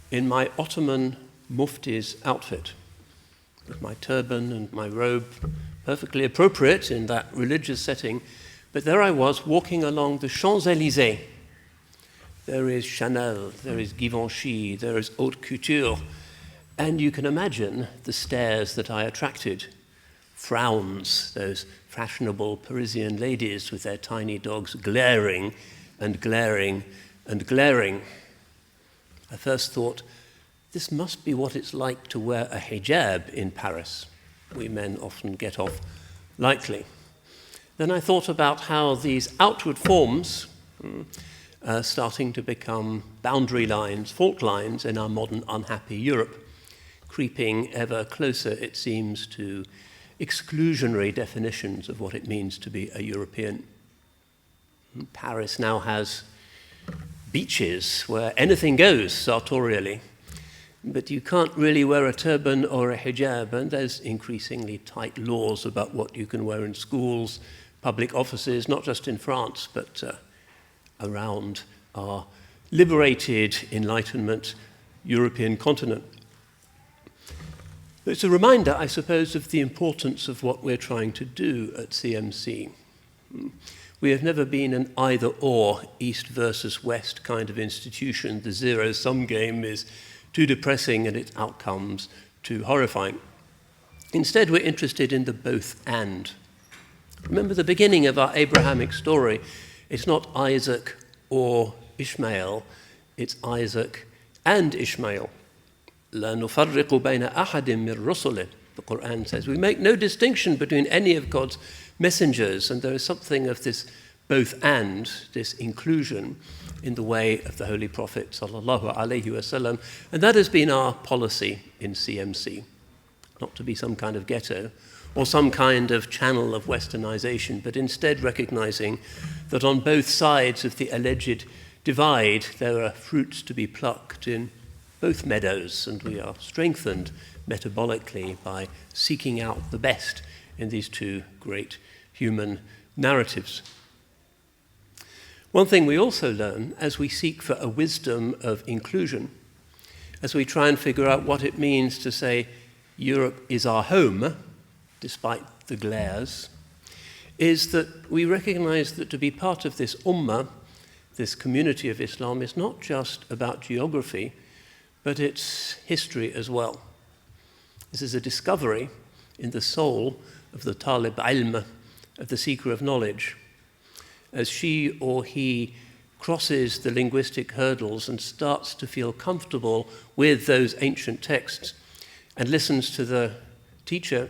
in my Ottoman mufti's outfit, with my turban and my robe, perfectly appropriate in that religious setting. But there I was, walking along the Champs-Élysées. There is Chanel, there is Givenchy, there is haute couture, and you can imagine the stares that I attracted. Frowns, those fashionable Parisian ladies with their tiny dogs glaring and glaring and glaring. I first thought, this must be what it's like to wear a hijab in Paris. We men often get off lightly. Then I thought about how these outward forms are starting to become boundary lines, fault lines in our modern unhappy Europe, creeping ever closer, it seems, to exclusionary definitions of what it means to be a European. Paris now has beaches where anything goes sartorially, but you can't really wear a turban or a hijab, and there's increasingly tight laws about what you can wear in schools, public offices, not just in France, but around our liberated Enlightenment European continent. It's a reminder, I suppose, of the importance of what we're trying to do at CMC. We have never been an either-or, East versus West kind of institution. The zero-sum game is too depressing and its outcomes too horrifying. Instead, we're interested in the both-and. Remember the beginning of our Abrahamic story. It's not Isaac or Ishmael, it's Isaac and Ishmael. لا نفرق بين أحد من رسله. The Qur'an says, we make no distinction between any of God's messengers, and there is something of this both and, this inclusion in the way of the Holy Prophet sallallahu alaihi wasallam, and that has been our policy in CMC, not to be some kind of ghetto or some kind of channel of westernization, but instead recognizing that on both sides of the alleged divide there are fruits to be plucked in both meadows, and we are strengthened metabolically by seeking out the best in these two great human narratives. One thing we also learn as we seek for a wisdom of inclusion, as we try and figure out what it means to say Europe is our home, despite the glares, is that we recognize that to be part of this ummah, this community of Islam, is not just about geography, but it's history as well. This is a discovery in the soul of the talib ilm, of the seeker of knowledge. As she or he crosses the linguistic hurdles and starts to feel comfortable with those ancient texts and listens to the teacher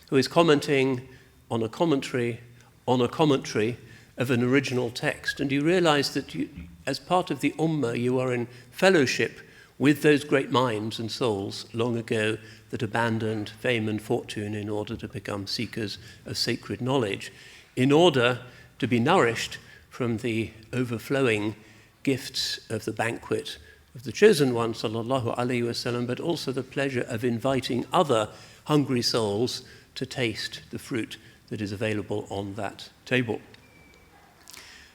who is commenting on a commentary of an original text, and you realize that you, as part of the ummah, you are in fellowship with those great minds and souls long ago that abandoned fame and fortune in order to become seekers of sacred knowledge, in order to be nourished from the overflowing gifts of the banquet of the chosen one, sallallahu alaihi wasallam, but also the pleasure of inviting other hungry souls to taste the fruit that is available on that table.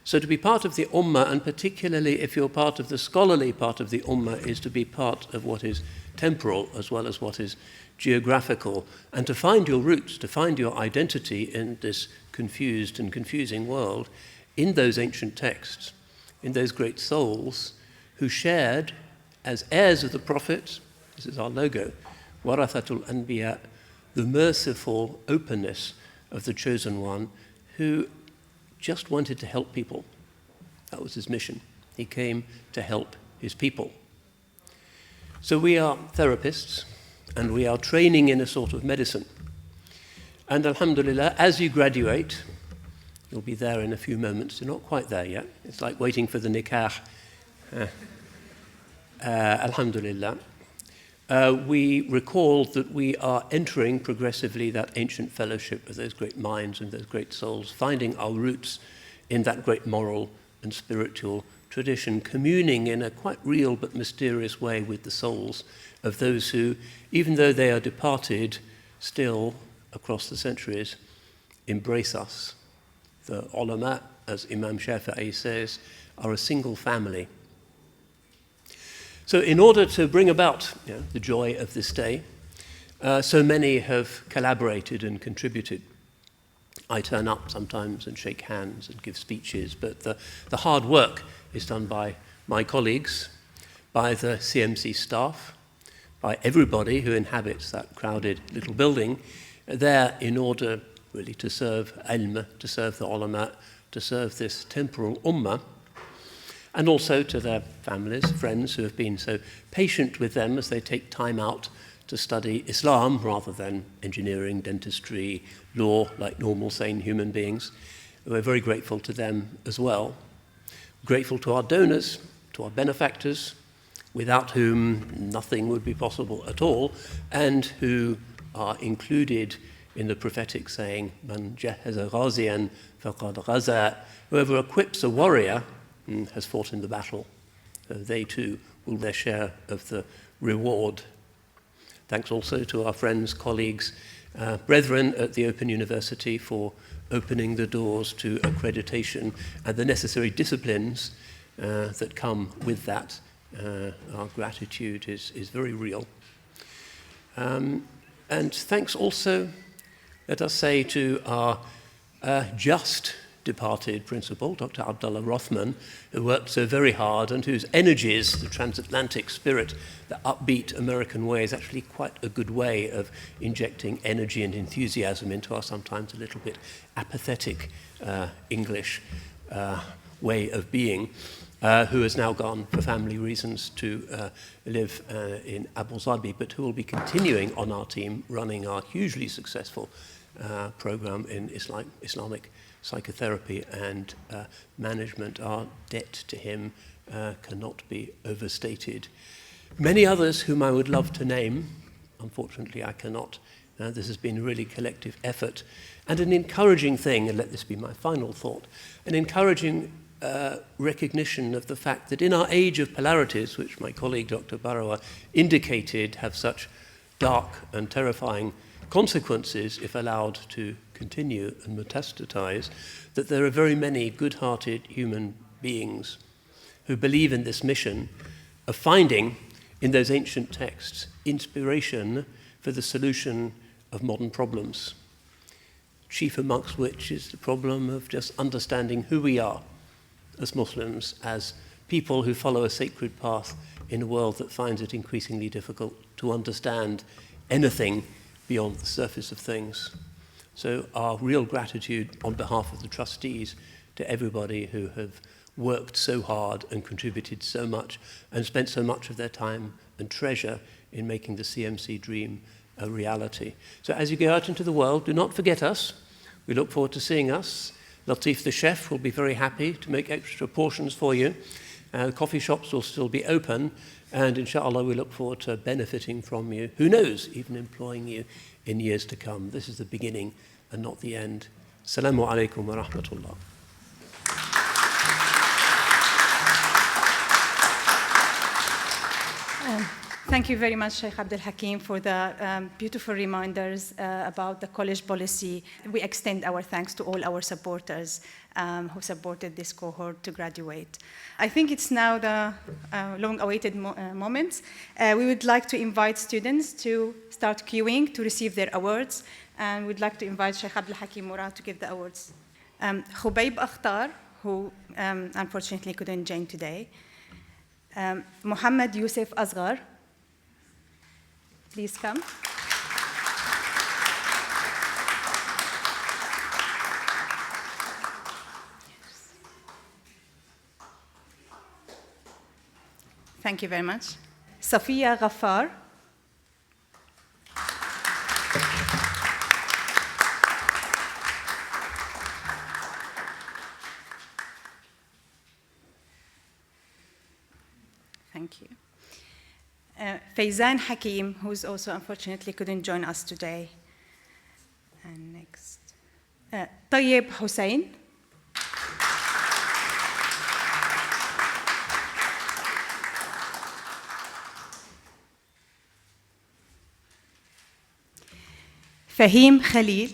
So to be part of the ummah, and particularly if you're part of the scholarly part of the ummah, is to be part of what is temporal as well as what is geographical, and to find your roots, to find your identity in this confused and confusing world, in those ancient texts, in those great souls who shared as heirs of the Prophet, this is our logo, warathatul anbiya, the merciful openness of the chosen one who just wanted to help people. That was his mission. He came to help his people. So we are therapists, and we are training in a sort of medicine. And alhamdulillah, as you graduate, you'll be there in a few moments. You're not quite there yet. It's like waiting for the nikah. Alhamdulillah. We recall that we are entering progressively that ancient fellowship of those great minds and those great souls, finding our roots in that great moral and spiritual tradition, communing in a quite real but mysterious way with the souls of those who, even though they are departed, still, across the centuries, embrace us. The ulama, as Imam Shafi'i says, are a single family. So in order to bring about the joy of this day, so many have collaborated and contributed. I turn up sometimes and shake hands and give speeches, but the hard work is done by my colleagues, by the CMC staff, by everybody who inhabits that crowded little building, there in order really to serve ilm, to serve the ulama, to serve this temporal ummah, and also to their families, friends who have been so patient with them as they take time out to study Islam rather than engineering, dentistry, law, like normal, sane human beings. We're very grateful to them as well. Grateful to our donors, to our benefactors, without whom nothing would be possible at all, and who are included in the prophetic saying, Man jahaza ghaziyan faqad ghaza. Whoever equips a warrior has fought in the battle. They too will their share of the reward. Thanks also to our friends, colleagues, brethren at the Open University for opening the doors to accreditation and the necessary disciplines that come with that. Our gratitude is very real. And thanks also, let us say, to our just departed principal, Dr. Abdal Rothman, who worked so very hard and whose energies, the transatlantic spirit, the upbeat American way, is actually quite a good way of injecting energy and enthusiasm into our sometimes a little bit apathetic English way of being. who has now gone for family reasons to live in Abu Dhabi, but who will be continuing on our team, running our hugely successful program in Islamic psychotherapy and management. Our debt to him cannot be overstated. Many others whom I would love to name, unfortunately I cannot. This has been a really collective effort and an encouraging thing, and let this be my final thought, an encouraging recognition of the fact that in our age of polarities, which my colleague Dr. Barawa indicated have such dark and terrifying consequences if allowed to continue and metastasize, that there are very many good-hearted human beings who believe in this mission of finding in those ancient texts inspiration for the solution of modern problems, chief amongst which is the problem of just understanding who we are as Muslims, as people who follow a sacred path in a world that finds it increasingly difficult to understand anything beyond the surface of things. So our real gratitude on behalf of the trustees to everybody who have worked so hard and contributed so much and spent so much of their time and treasure in making the CMC dream a reality. So as you go out into the world, do not forget us. We look forward to seeing us. Latif, the chef, will be very happy to make extra portions for you. The coffee shops will still be open, and inshallah we look forward to benefiting from you. Who knows, even employing you in years to come. This is the beginning and not the end. Assalamu alaikum wa rahmatullah. Thank you very much, Shaykh Abdul Hakim, for the beautiful reminders about the college policy. We extend our thanks to all our supporters who supported this cohort to graduate. I think it's now the long-awaited moment. We would like to invite students to start queuing to receive their awards, and we'd like to invite Shaykh Abdul Hakim Murad to give the awards. Khubayb Akhtar, who unfortunately couldn't join today. Muhammad Yusuf Asghar, please come. Thank you very much. Saffiya Gaffar. Thank you. Faizan Hakim, who's also unfortunately couldn't join us today. And next, Tayyib Hussein. Fahim Khalil.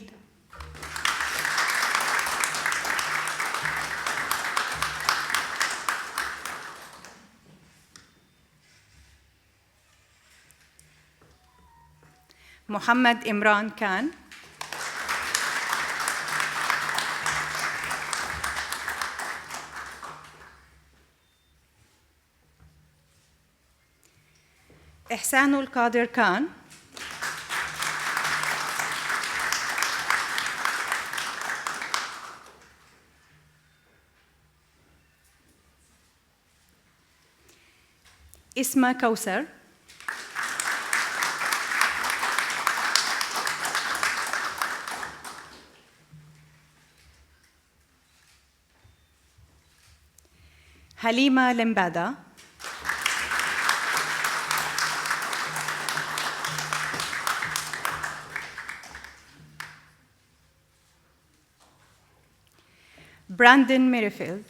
Muhammad Imran Khan. Ihsanul Qadir Khan. Isma Kausar. Halima Lembada. Brandon Merrifield.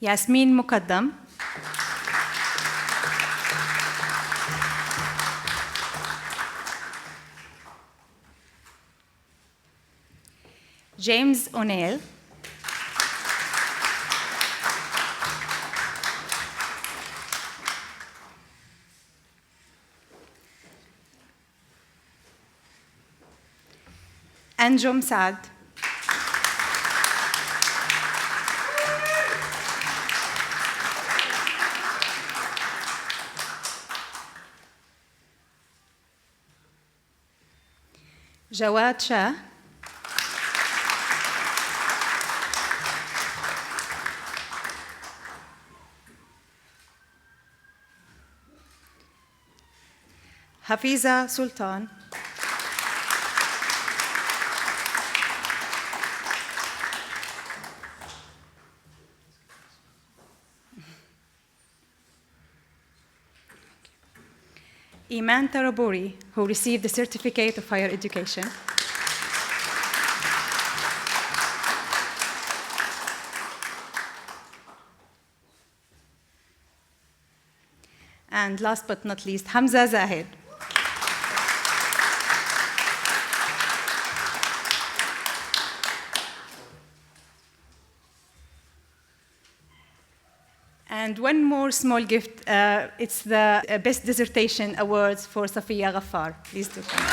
Yasmin Muqaddam. James O'Neill. Anjum Saad. Jawad Shah, Hafiza Sultan, Iman Taraburi, who received the Certificate of Higher Education, and last but not least, Hamzah Zahid. And one more small gift, it's the Best Dissertation Awards for Saffiya Gaffar. Please do come up.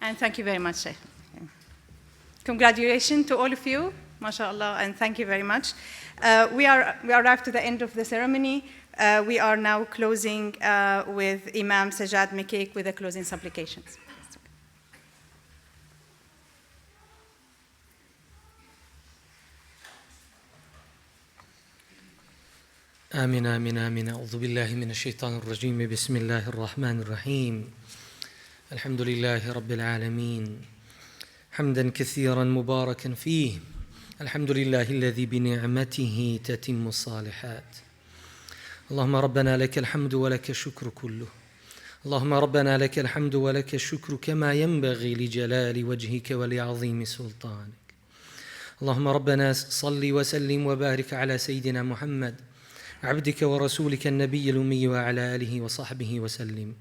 And thank you very much, Shaykh. Congratulations to all of you, mashallah, and thank you very much. We arrived to the end of the ceremony. We are now closing with Imam Sejad Mekić with the closing supplications. آمين آمين آمين أعوذ بالله من الشيطان الرجيم بسم الله الرحمن الرحيم الحمد لله رب العالمين حمدا كثيرا مباركا فيه الحمد لله الذي بنعمته تتم الصالحات اللهم ربنا لك الحمد ولك الشكر كله اللهم ربنا لك الحمد ولك الشكر كما ينبغي لجلال وجهك ولعظيم سلطانك اللهم ربنا صل وسلم وبارك على سيدنا محمد عبدك ورسولك النبي الأمي وعلى آله وصحبه وسلم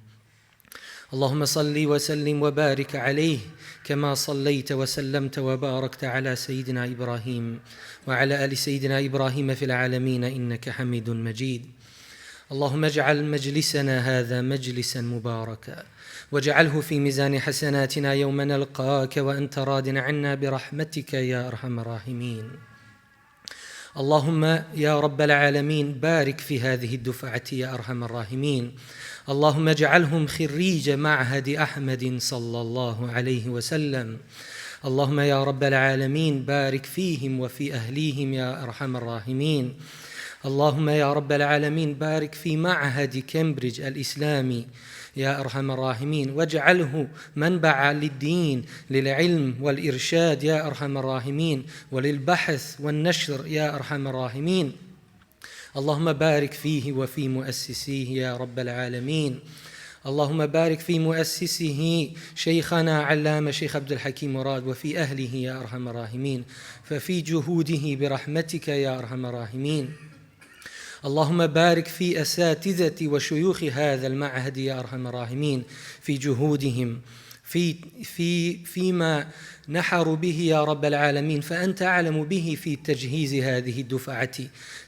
اللهم صل وسلم وبارك عليه كما صليت وسلمت وباركت على سيدنا إبراهيم وعلى آل سيدنا إبراهيم في العالمين إنك حميد مجيد اللهم اجعل مجلسنا هذا مجلسا مباركا واجعله في ميزان حسناتنا يوم نلقاك وأنت راض عنا برحمتك يا أرحم الراحمين اللهم يا رب العالمين بارك في هذه الدفعة يا أرحم الراحمين اللهم اجعلهم خريج معهد أحمد صلى الله عليه وسلم اللهم يا رب العالمين بارك فيهم وفي أهليهم يا أرحم الراحمين اللهم يا رب العالمين بارك في معهد كامبريدج الإسلامي يا أرحم الراحمين واجعله منبعا للدين للعلم والإرشاد يا أرحم الراحمين وللبحث والنشر يا أرحم الراحمين اللهم بارك فيه وفي مؤسسيه يا رب العالمين اللهم بارك في مؤسسه شيخنا علامة شيخ عبد الحكيم مراد وفي أهله يا أرحم الراحمين ففي جهوده برحمتك يا أرحم الراحمين اللهم بارك في أساتذة وشيوخ هذا المعهد يا أرحم الراحمين في جهودهم فيما نحروا به يا رب العالمين فأنت أعلم به في تجهيز هذه الدفعة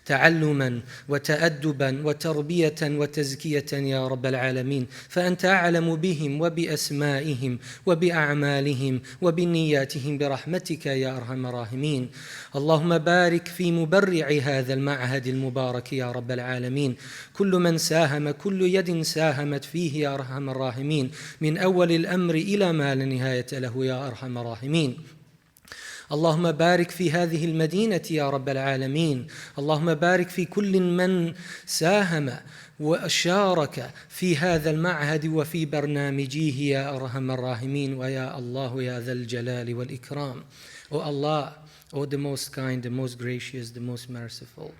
تعلما وتأدبا وتربية وتزكية يا رب العالمين فأنت أعلم بهم وبأسمائهم وبأعمالهم وبنياتهم برحمتك يا أرحم الراحمين اللهم بارك في مبرع هذا المعهد المبارك يا رب العالمين كل من ساهم كل يد ساهمت فيه يا أرحم الراحمين من أول الأمر إلى ما لا نهاية له يا أرحم الراحمين اللهم بارك في هذه المدينة يا رب العالمين اللهم بارك في كل من ساهم وشارك في هذا المعهد وفي برنامجه يا أرحم الراحمين ويا الله يا ذا الجلال والإكرام O Allah, O the most kind, the most gracious, the most merciful,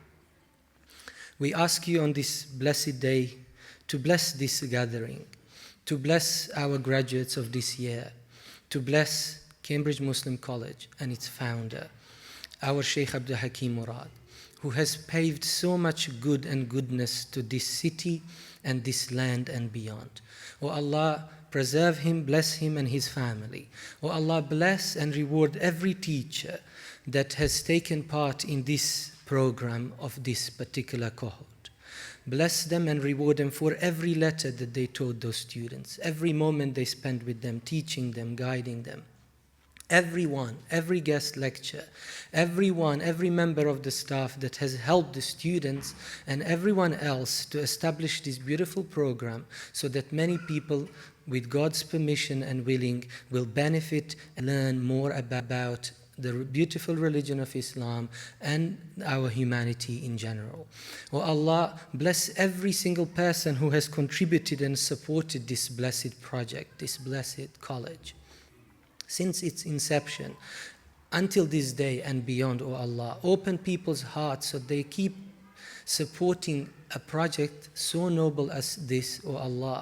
we ask you on this blessed day to bless this gathering, to bless our graduates of this year, to bless Cambridge Muslim College and its founder, our Shaykh Abdul Hakim Murad, who has paved so much good and goodness to this city and this land and beyond. O Allah, preserve him, bless him and his family. O Allah, bless and reward every teacher that has taken part in this program of this particular cohort. Bless them and reward them for every letter that they taught those students, every moment they spent with them, teaching them, guiding them. everyone, every guest lecturer, everyone, every member of the staff that has helped the students and everyone else to establish this beautiful program so that many people, with God's permission and willing, will benefit and learn more about the beautiful religion of Islam and our humanity in general. Oh Allah, bless every single person who has contributed and supported this blessed project, this blessed college. Since its inception until this day and beyond, oh Allah, open people's hearts so they keep supporting a project so noble as this, oh Allah.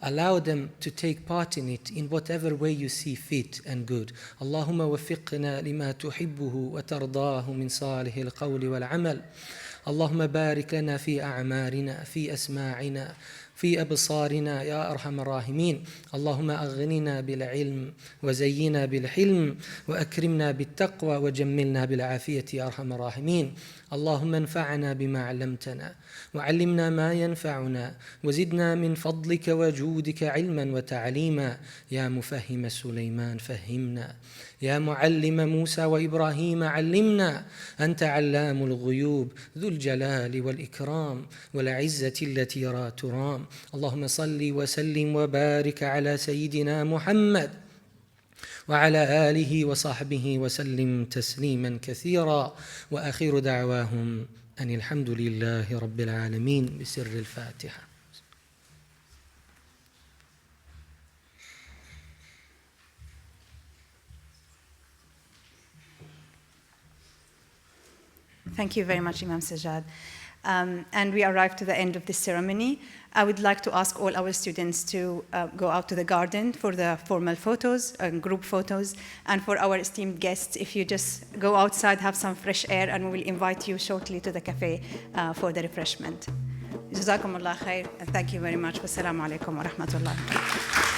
Allow them to take part in it in whatever way you see fit and good. Allahumma wafiqna lima tuhibbuhu wa tardaahu min salihil qawli wal amal. Allahumma barik lana fi a'marina, fi asma'ina, في أبصارنا يا أرحم الراحمين. اللهم أغننا بالعلم وزينا بالحلم وأكرمنا بالتقوى وجملنا بالعافية يا أرحم الراحمين. اللهم انفعنا بما علمتنا وعلمنا ما ينفعنا وزدنا من فضلك وجودك علما وتعليما. يا مفهم سليمان فهمنا، يا معلم موسى وإبراهيم علمنا. أنت علام الغيوب ذو الجلال والإكرام والعزة التي لا ترام. اللهم صل وسلم وبارك على سيدنا محمد وعلى آله وصحبه وسلم تسليما كثيرا. وآخر دعواهم أن الحمد لله رب العالمين بسر الفاتحة. Thank you very much, Imam Sejad. And we arrived to the end of this ceremony. I would like to ask all our students to go out to the garden for the formal photos and group photos. And for our esteemed guests, if you just go outside, have some fresh air, and we will invite you shortly to the cafe for the refreshment. Jazakumullah khair, and thank you very much. Wassalamu alaikum wa rahmatullah.